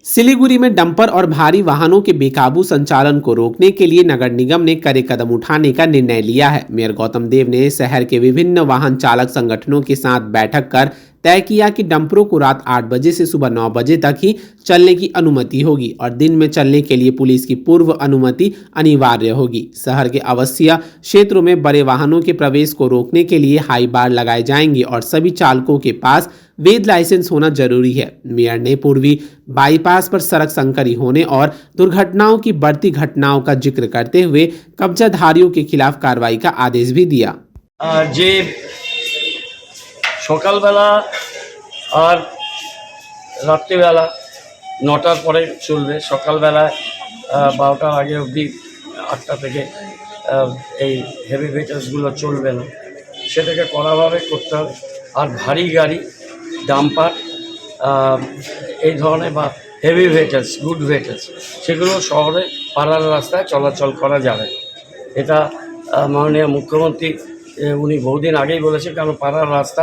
सिलीगुड़ी में डंपर और भारी वाहनों के बेकाबू संचालन को रोकने के लिए नगर निगम ने कड़े कदम उठाने का निर्णय लिया है। मेयर गौतम देव ने शहर के विभिन्न वाहन चालक संगठनों के साथ बैठक कर तय किया कि डंपरों को रात 8 बजे से सुबह 9 बजे तक ही चलने की अनुमति होगी और दिन में चलने के लिए पुलिस की पूर्व अनुमति अनिवार्य होगी। शहर के आवासीय क्षेत्रों में बड़े वाहनों के प्रवेश को रोकने के लिए हाई बार लगाए जाएंगे और सभी चालकों के पास वैध लाइसेंस होना जरूरी है। मेयर ने पूर्वी बाईपास पर सड़क संकरी होने और दुर्घटनाओं की बढ़ती घटनाओं का जिक्र करते हुए कब्जाधारियों के खिलाफ कार्रवाई का आदेश भी दिया। যে সকালবেলা আর রাত্রিবেলা 9টার পরে চলবে, সকালবেলায় 12টার আগে অবধি 8টা থেকে এই হেভি ভেহিকলসগুলো চলবে না, সেটাকে কড়াভাবে করতে হবে। আর ভারী গাড়ি, ডাম্পার এই ধরনের বা হেভি ভেহিকলস, গুড ভেহিকলস, সেগুলো শহরে পাড়ার রাস্তায় চলাচল করা যাবে। এটা মাননীয় মুখ্যমন্ত্রী উনি বহুদিন আগেই বলেছেন, কারণ পাড়ার রাস্তা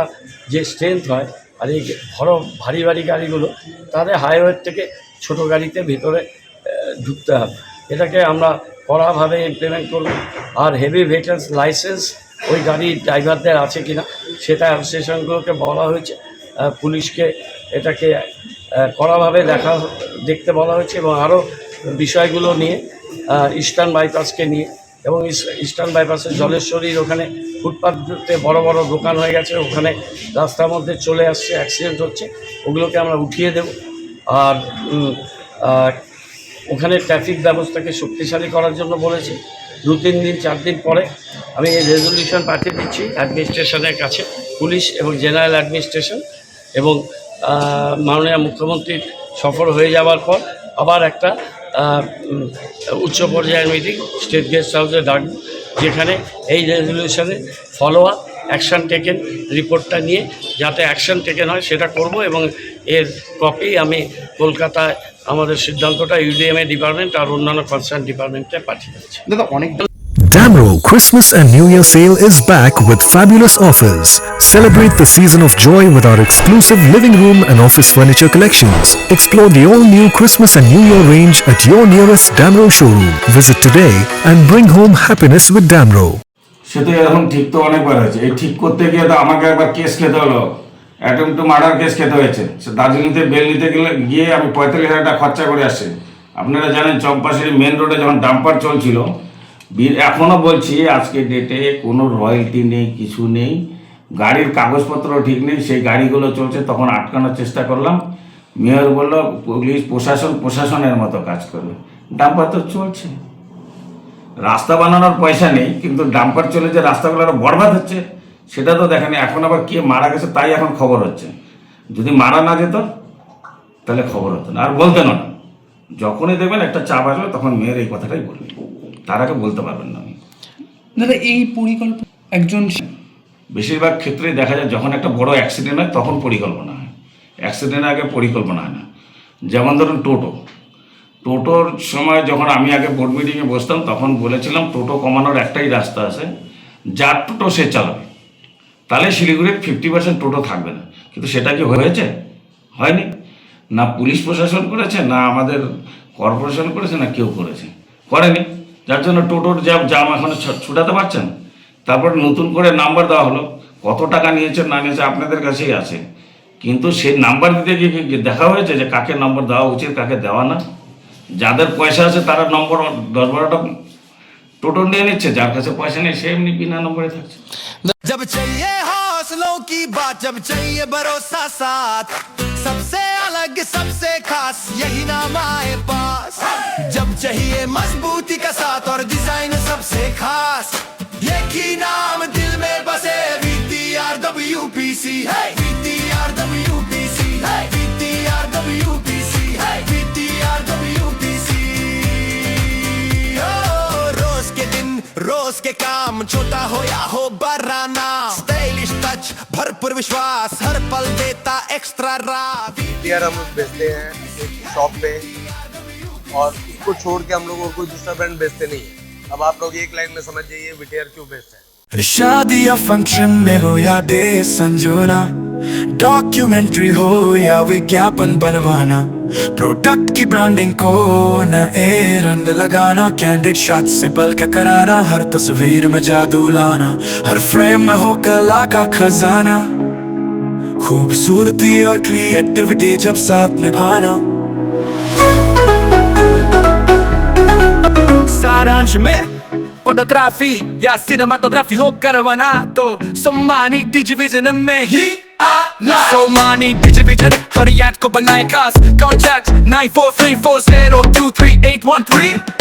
যে স্ট্রেংথ হয় আর এই ভারী গাড়িগুলো তাদের হাইওয়ের থেকে ছোট গাড়িতে ভিতরে ঢুকতে হবে। এটাকে আমরা কড়াভাবে ইমপ্লিমেন্ট করব। আর হেভি ভেহিকলস লাইসেন্স ওই গাড়ির ড্রাইভারদের আছে কিনা সেটা অ্যাসোসিয়েশনগুলোকে বলা হয়েছে, পুলিশকে এটাকে কড়াভাবে দেখতে বলা হয়েছে এবং আরও বিষয়গুলো নিয়ে ইস্টার্ন বাইপাসকে নিয়ে এবং ইস্টার্ন বাইপাসের জলেশ্বরীর ওখানে ফুটপাথে বড় বড় দোকান হয়ে গেছে, ওখানে রাস্তার মধ্যে চলে আসছে, অ্যাক্সিডেন্ট হচ্ছে, ওগুলোকে আমরা উঠিয়ে দেব। আর ওখানে ট্রাফিক ব্যবস্থাকে শক্তিশালী করার জন্য বলেছি। 2-3 দিন 4 দিন পরে আমি এই রেজলিউশন পাঠিয়ে দিচ্ছি অ্যাডমিনিস্ট্রেশনের কাছে, পুলিশ এবং জেনারেল অ্যাডমিনিস্ট্রেশন, এবং মাননীয় মুখ্যমন্ত্রীর সফর হয়ে যাওয়ার পর আবার একটা উচ্চ পর্যায়ের মিটিং স্টেট গেস্ট হাউসে ডাকব, যেখানে এই রেজলিউশনে ফলো আপ, অ্যাকশান টেকেন রিপোর্টটা নিয়ে যাতে অ্যাকশান টেকেন হয় সেটা করব এবং এর কপি আমি কলকাতায় আমাদের সিদ্ধান্তটা ইউডিএমএ ডিপার্টমেন্ট আর অন্যান্য কনসার্ন ডিপার্টমেন্টে পাঠিয়ে দিচ্ছি। Damro Christmas and New Year sale is back with fabulous offers. Celebrate the season of joy with our exclusive living room and office furniture collections. Explore the all-new Christmas and New Year range at your nearest Damro showroom. Visit today and bring home happiness with Damro. সেটা এখন ঠিক তো অনেকবার হয়েছে, এই ঠিক করতে গিয়ে তো আমাকে একবার কেস খেতে হলো, অ্যাটেম্প টু মার্ডার কেস খেতে হয়েছে। সে দার্জিলিংতে বেল নিতে গিয়ে আমি 45,000 টাকা খরচা করে আসছি। আপনারা জানেন চম্পাশাড়ি মেন রোডে যখন ডাম্পার চলছিল, এখনও বলছি আজকে ডেটে কোনো রয়্যালটি নেই, কিছু নেই, গাড়ির কাগজপত্র ঠিক নেই, সেই গাড়িগুলো চলছে। তখন আটকানোর চেষ্টা করলাম, মেয়র বলল পুলিশ প্রশাসনের মতো কাজ করবে। ডাম্পার তো চলছে, রাস্তা বানানোর পয়সা নেই, কিন্তু ডাম্পার চলে যে রাস্তাগুলো আরও বরবাদ হচ্ছে সেটা তো দেখেনি। এখন আবার কে মারা গেছে তাই এখন খবর হচ্ছে, যদি মারা না যেত তাহলে খবর হতো না, আর বলতেন না। যখনই দেখবেন একটা চাপ আসবে তখন মেয়ের এই কথাটাই বলবেন, তার আগে বলতে পারবেন না। দাদা, এই পরিকল্পনা একজন বেশিরভাগ ক্ষেত্রেই দেখা যায় যখন একটা বড় অ্যাক্সিডেন্ট হয় তখন পরিকল্পনা হয়, অ্যাক্সিডেন্টের আগে পরিকল্পনা হয় না। যেমন ধরুন টোটোর সময় যখন আমি আগে বোর্ড মিটিংয়ে বসতাম তখন বলেছিলাম টোটো কমানোর একটাই রাস্তা আছে, যার টোটো সে চালাবে, তাহলে শিলিগুড়ির 50% টোটো থাকবে না। কিন্তু সেটা কি হয়েছে? হয়নি। না পুলিশ প্রশাসন করেছে, না আমাদের কর্পোরেশন করেছে, না কেউ করেনি। যার জন্য টোটোর জাম এখন ছুটাতে পারছেন। তারপর নতুন করে নাম্বার দেওয়া হলো, কত টাকা নিয়েছে না নিয়েছে আপনাদের কাছেই আছে, কিন্তু সেই নাম্বার দিতে গিয়ে দেখা হয়েছে যে কাকে নম্বর দেওয়া উচিত, কাকে দেওয়া না। যাদের পয়সা আছে তারা নম্বর 10-12টা টোটো নিয়ে নিচ্ছে, যার কাছে পয়সা নেই সে এমনি বিনা নম্বরে থাকছে। जब चाहिए हौसलों की बात, जब चाहिए भरोसा साथ, सबसे अलग सबसे खास यही नाम आए पास। जब चाहिए मजबूती का साथ और डिजाइन सबसे खास, एक ही नाम दिल में बसे, VTRWPC है, VTRWPC है, VTRWPC है, VTRWPC। रोज के काम छोटा हो या हो बड़ा नाम, स्टाइलिश टच भरपूर विश्वास हर पल देता एक्स्ट्रा रात। वीटीआर हम लोग बेचते हैं एक शॉप पे, और उसको छोड़ के हम लोग और कोई दूसरा ब्रांड बेचते नहीं है। अब आप लोग एक लाइन में समझ जाइए वीटीआर क्यों बेचते हैं। शादी या फंक्शन में हो या डे संजोना, डॉक्यूमेंट्री हो या विज्ञापन बनवाना, प्रोडक्ट की ब्रांडिंग को नए रंग लगाना, कैंडिड शॉट से बल्कि कराना, हर तस्वीर में जादू लाना, हर फ्रेम में हो कला का खजाना, खूबसूरती और क्रिएटिविटी जब साथ निभाना। सारांश में फोटोग्राफी या सिनेमाटोग्राफी हो करवाना तो सोमानी डिजिविजन में ही आना। सोमानी डिजिविजन फरियाद को बनाए खास, कॉन्टैक्ट 9434023813।